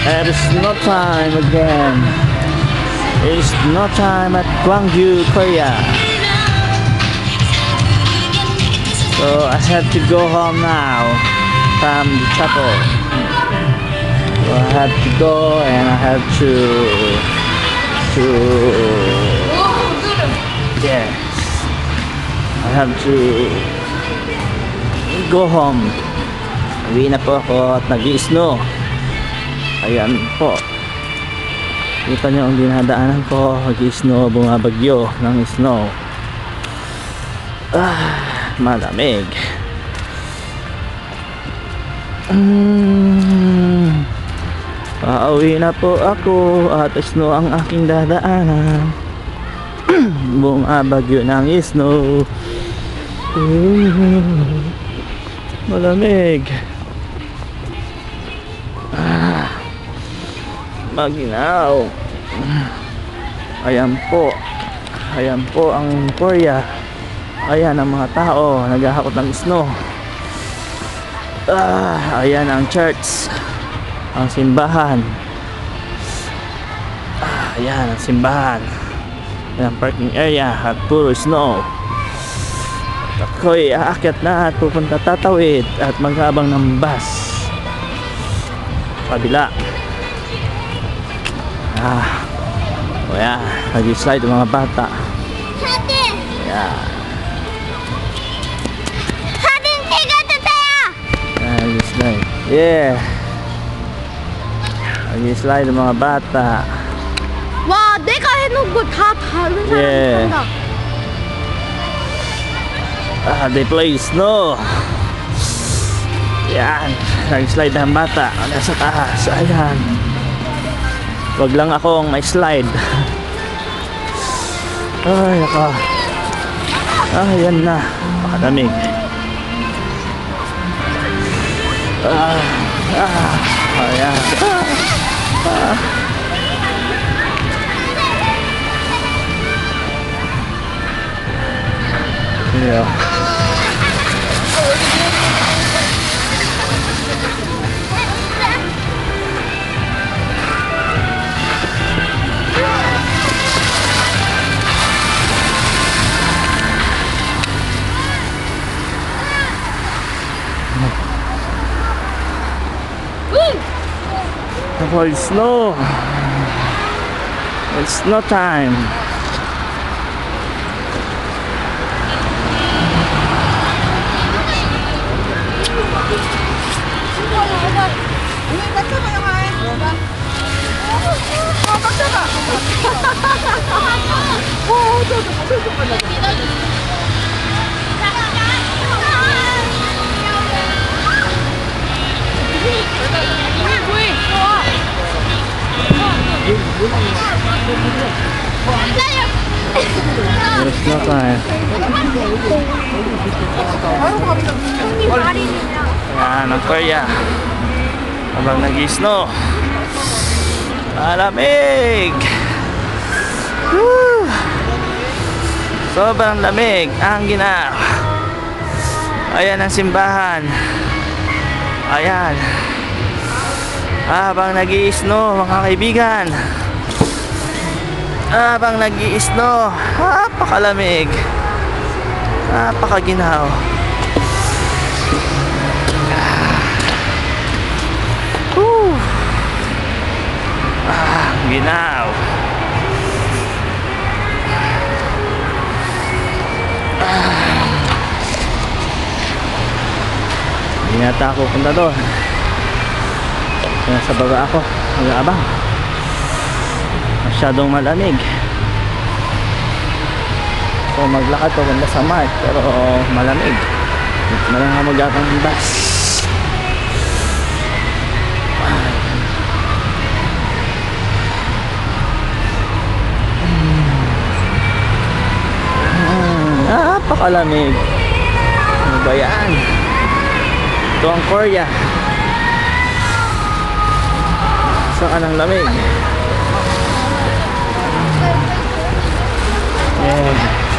There is no time again. It's no time at Gwangju, Korea. So I have to go home now from the chapel. So I have to go and I have to yes, I have to go home. Uwi na po ako at nag-i-snow. Ayan po. Kita nyo ang dinadaanan ko. Nag-i-snow, bumabagyo ng snow. Malamig. Pauwi na po ako at snow ang aking dadaanan. Bumabagyo ng snow. Malamig. Maginaw. Ayan po ang Korea. Ayan ang mga tao naghahakot ng snow. Ayan ang church, ang simbahan. Ayan ang simbahan. Ayan ang parking area at puro snow. Ako'y aakyat na at pupunta, tatawid at maghabang ng bus kabila. O yan, nag-slide ang mga bata. Ayan. Nag-slide. Yeah. Nag-slide ang mga bata. 와, 내가 해놓은 거 다 다른 사람이 한다. They play snow. Yan, nag-slide ang bata. Nasa taas. Ayan. Wag lang akong may slide. Ay, naka. Yan na. Makadamig. Ayan. Yeah. It's snow. It's no time. There's no time. Ayan ang Korea. Habang nag-i-snow. Malamig. Sobrang lamig ang ginaw. Ayan ang simbahan. Ayan. Habang nag-i-snow mga kaibigan. Habang nag-i-snow, napakalamig, napakaginaw. Ginaw. Hindi nata ako punta doon. Nasa baba ako, mag-aabang. Masyadong malamig. So maglakad ko ganda sa mart, pero malamig. Hindi na lang ako mag-atang ng bus. Napakalamig. Ano ba yan? Ito ang Korea. Saan ang lamig? Yeah.